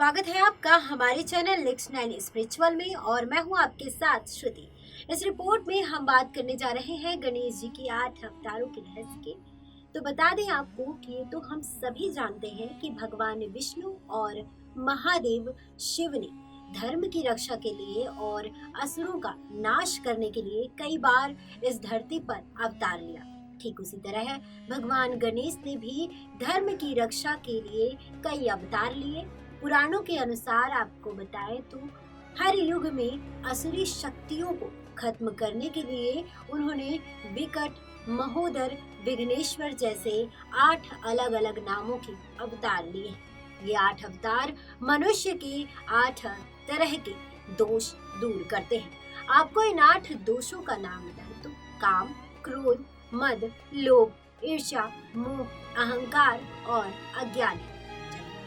स्वागत है आपका हमारे चैनल लिक्स 9 स्पिरिचुअल में और मैं हूं आपके साथ श्रुति। इस रिपोर्ट में हम बात करने जा रहे हैं गणेश जी की 8 अवतारों के रहस्य की। तो बता दें आपको कि ये तो हम सभी जानते हैं कि भगवान विष्णु और महादेव शिव ने धर्म की रक्षा के लिए और असुरों का नाश करने के लिए कई बार इस धरती पर अवतार लिया। ठीक उसी तरह भगवान गणेश ने भी धर्म की रक्षा के लिए कई अवतार लिए। पुराणों के अनुसार आपको बताएं तो हर युग में असुरी शक्तियों को खत्म करने के लिए उन्होंने विकट, महोदर, विघ्नेश्वर जैसे 8 अलग अलग नामों के अवतार लिए। ये 8 अवतार मनुष्य के 8 तरह के दोष दूर करते हैं। आपको इन 8 दोषों का नाम बताएं तो काम, क्रोध, मद, लोभ, ईर्ष्या, मोह, अहंकार और अज्ञान है।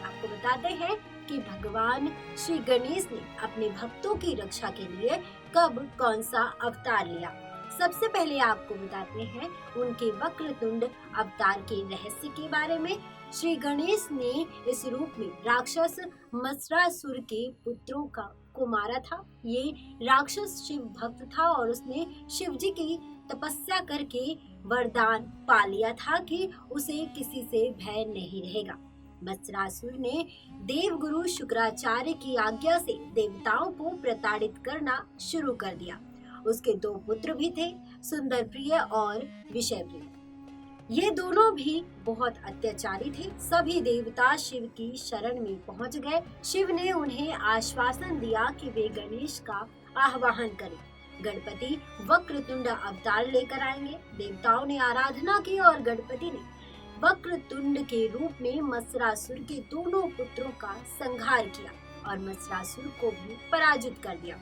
आपको बताते हैं कि भगवान श्री गणेश ने अपने भक्तों की रक्षा के लिए कब कौन सा अवतार लिया। सबसे पहले आपको बताते हैं उनके वक्रतुंड अवतार के रहस्य के बारे में। श्री गणेश ने इस रूप में राक्षस मत्सरासुर के पुत्रों को मारा था। ये राक्षस शिव भक्त था और उसने शिव जी की तपस्या करके वरदान पा लिया था कि उसे किसी से भय नहीं रहेगा। मत्सरासुर ने देवगुरु शुक्राचार्य की आज्ञा से देवताओं को प्रताड़ित करना शुरू कर दिया। उसके 2 पुत्र भी थे, सुंदर प्रिय और विषय प्रिय। ये दोनों भी बहुत अत्याचारी थे। सभी देवता शिव की शरण में पहुंच गए। शिव ने उन्हें आश्वासन दिया कि वे गणेश का आह्वान करें। गणपति वक्रतुंड अवतार लेकर आएंगे। देवताओं ने आराधना की और गणपति ने वक्रतुंड के रूप में मत्सरासुर के दोनों पुत्रों का संहार किया और मत्सरासुर को भी पराजित कर दिया।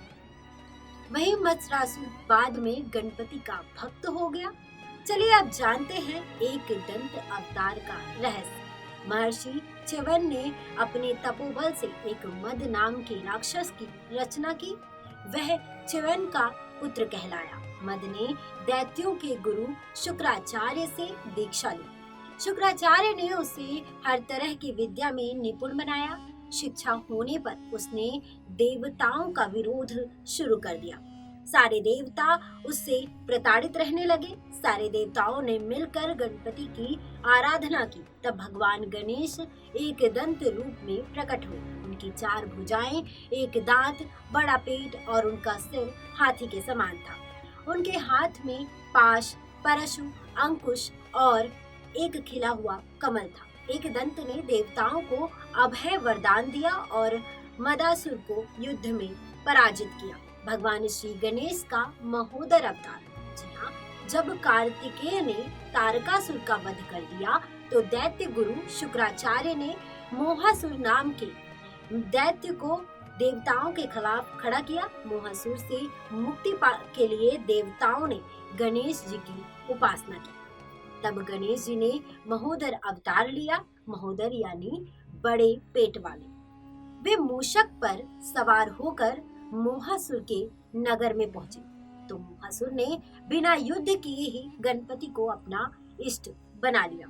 वहीं मत्सरासुर बाद में गणपति का भक्त हो गया। चलिए अब जानते हैं एक दंत अवतार का रहस्य। महर्षि च्यवन ने अपने तपोबल से एक मद नाम के राक्षस की रचना की। वह च्यवन का पुत्र कहलाया। मद ने दैत्यों के गुरु शुक्राचार्य से दीक्षा ली। शुक्राचार्य ने उसे हर तरह की विद्या में निपुण बनाया। शिक्षा होने पर उसने देवताओं का विरोध शुरू कर दिया। सारे देवता उससे प्रताड़ित रहने लगे। सारे देवताओं ने मिलकर गणपति की आराधना की। तब भगवान गणेश एक दंत रूप में प्रकट हुए। उनकी 4 भुजाएं, एक दांत, बड़ा पेट और उनका सिर हाथी के समान था। उनके हाथ में पाश, परशु, अंकुश और एक खिला हुआ कमल था। एक दंत ने देवताओं को अभय वरदान दिया और मदासुर को युद्ध में पराजित किया। भगवान श्री गणेश का महोदर अवतार। जी हाँ, जब कार्तिकेय ने तारकासुर का वध कर दिया तो दैत्य गुरु शुक्राचार्य ने मोहासुर नाम के दैत्य को देवताओं के खिलाफ खड़ा किया। मोहासुर से मुक्ति के लिए देवताओं ने गणेश जी की उपासना की। तब गणेश जी ने महोदर अवतार लिया। महोदर यानी बड़े पेट वाले। वे मूषक पर सवार होकर मोहासुर के नगर में पहुंचे तो मोहासुर ने बिना युद्ध किए ही गणपति को अपना इष्ट बना लिया।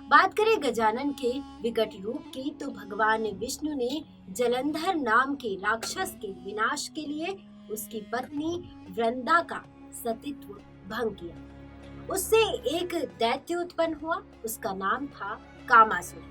बात करें गजानन के विकट रूप की तो भगवान विष्णु ने जलंधर नाम के राक्षस के विनाश के लिए उसकी पत्नी वृंदा का सतीत्व भंग किया। उससे एक दैत्य उत्पन्न हुआ। उसका नाम था कामासुर।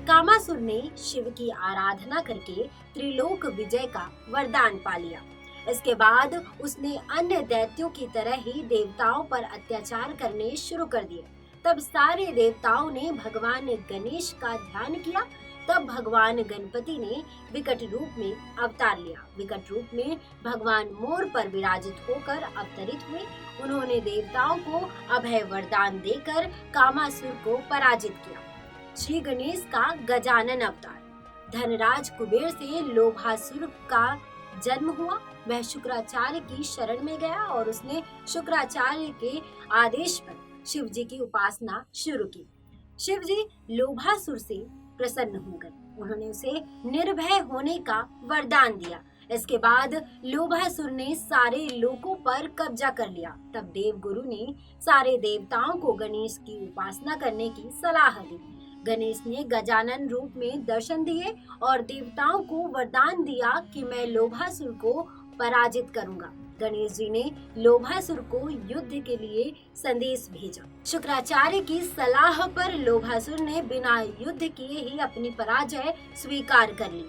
कामासुर ने शिव की आराधना करके त्रिलोक विजय का वरदान पा लिया। इसके बाद उसने अन्य दैत्यों की तरह ही देवताओं पर अत्याचार करने शुरू कर दिए। तब सारे देवताओं ने भगवान गणेश का ध्यान किया। तब भगवान गणपति ने विकट रूप में अवतार लिया। विकट रूप में भगवान मोर पर विराजित होकर अवतरित हुए। उन्होंने देवताओं को अभय वरदान देकर कामासुर को पराजित किया। श्री गणेश का गजानन अवतार। धनराज कुबेर से लोभासुर का जन्म हुआ। वह शुक्राचार्य की शरण में गया और उसने शुक्राचार्य के आदेश पर शिव जी की उपासना शुरू की। शिव जी लोभासुर से प्रसन्न हो गए। उन्होंने उसे निर्भय होने का वरदान दिया। इसके बाद लोभासुर ने सारे लोकों पर कब्जा कर लिया। तब देवगुरु ने सारे देवताओं को गणेश की उपासना करने की सलाह दी। गणेश ने गजानन रूप में दर्शन दिए और देवताओं को वरदान दिया कि मैं लोभासुर को पराजित करूंगा। गणेश जी ने लोभासुर को युद्ध के लिए संदेश भेजा। शुक्राचार्य की सलाह पर लोभासुर ने बिना युद्ध किए ही अपनी पराजय स्वीकार कर ली।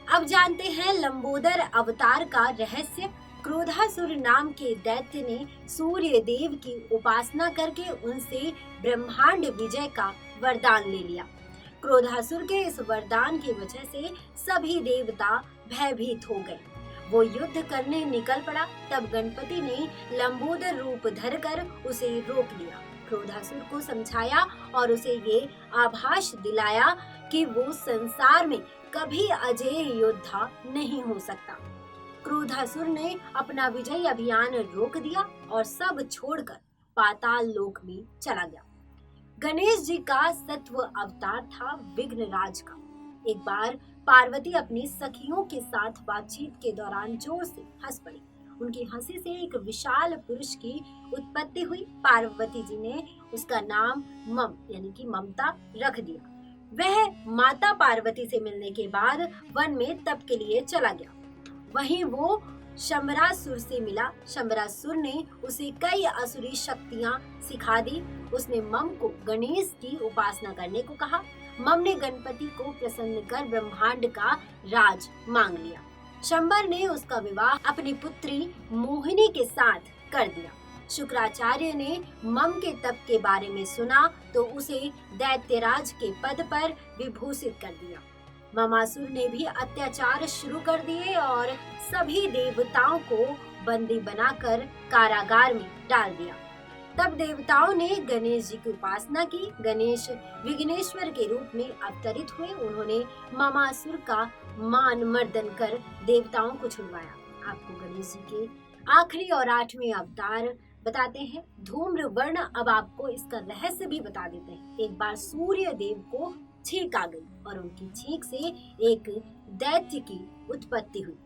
अब जानते हैं लंबोदर अवतार का रहस्य। क्रोधासुर नाम के दैत्य ने सूर्य देव की उपासना करके उनसे ब्रह्मांड विजय का वरदान ले लिया। क्रोधासुर के इस वरदान की वजह से सभी देवता भयभीत हो गए। वो युद्ध करने निकल पड़ा। तब गणपति ने लंबोदर रूप धरकर उसे रोक लिया। क्रोधासुर को समझाया और उसे ये आभास दिलाया कि वो संसार में कभी अजेय योद्धा नहीं हो सकता। क्रोधासुर ने अपना विजय अभियान रोक दिया और सब छोड़कर पाताल लोक में चला गया। गणेश जी का सत्व अवतार था विघ्नराज का। एक बार पार्वती अपनी सखियों के साथ बातचीत के दौरान जोर से हंस पड़ी। उनकी हंसी से एक विशाल पुरुष की उत्पत्ति हुई। पार्वती जी ने उसका नाम मम यानी कि ममता रख दिया। वह माता पार्वती से मिलने के बाद वन में तप के लिए चला गया। वहीं वो शंबरासुर से मिला। शंबरासुर ने उसे कई असुरी शक्तियां सिखा दी। उसने मम को गणेश की उपासना करने को कहा। मम ने गणपति को प्रसन्न कर ब्रह्मांड का राज मांग लिया। शंबर ने उसका विवाह अपनी पुत्री मोहिनी के साथ कर दिया। शुक्राचार्य ने मम के तप के बारे में सुना तो उसे दैत्यराज के पद पर विभूषित कर दिया। ममासुर ने भी अत्याचार शुरू कर दिए और सभी देवताओं को बंदी बनाकर कारागार में डाल दिया। तब देवताओं ने गणेश जी की उपासना की। गणेश विघ्नेश्वर के रूप में अवतरित हुए। उन्होंने ममासुर का मान मर्दन कर देवताओं को छुड़वाया। आपको गणेश जी के आखिरी और 8वें अवतार बताते हैं धूम्र वर्ण। अब आपको इसका रहस्य भी बता देते हैं। एक बार सूर्य देव को छींक आ गई और उनकी छींक से एक दैत्य की उत्पत्ति हुई।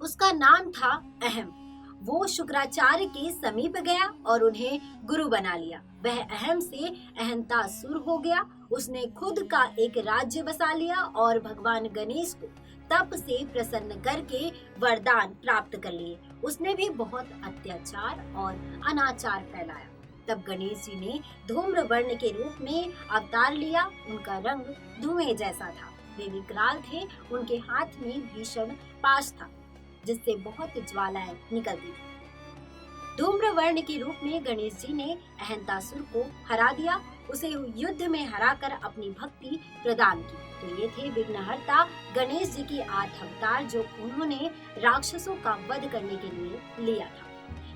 उसका नाम था अहम। वो शुक्राचार्य के समीप गया और उन्हें गुरु बना लिया। वह अहम से अहंतासुर हो गया। उसने खुद का एक राज्य बसा लिया और भगवान गणेश को तप से प्रसन्न करके वरदान प्राप्त कर लिए। उसने भी बहुत अत्याचार और अनाचार फैलाया। तब गणेश जी ने धूम्र वर्ण के रूप में अवतार लिया। उनका रंग धुएं जैसा था। वे विकराल थे। उनके हाथ में भीषण पाश था जिससे बहुत ज्वालाएं निकलती थी। धूम्र वर्ण के रूप में गणेश जी ने अहंतासुर को हरा दिया। उसे युद्ध में हराकर अपनी भक्ति प्रदान की। तो ये थे विघ्नहर्ता गणेश जी की 8 अवतार जो उन्होंने राक्षसों का वध करने के लिए लिया था।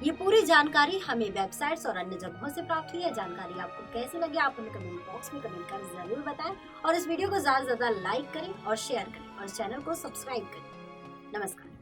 ये पूरी जानकारी हमें वेबसाइट्स और अन्य जगहों से प्राप्त हुई है। जानकारी आपको कैसी लगी आप हमें कमेंट बॉक्स में कमेंट कर जरूर बताएं और इस वीडियो को ज्यादा से ज्यादा लाइक करें और शेयर करें और चैनल को सब्सक्राइब करें। नमस्कार।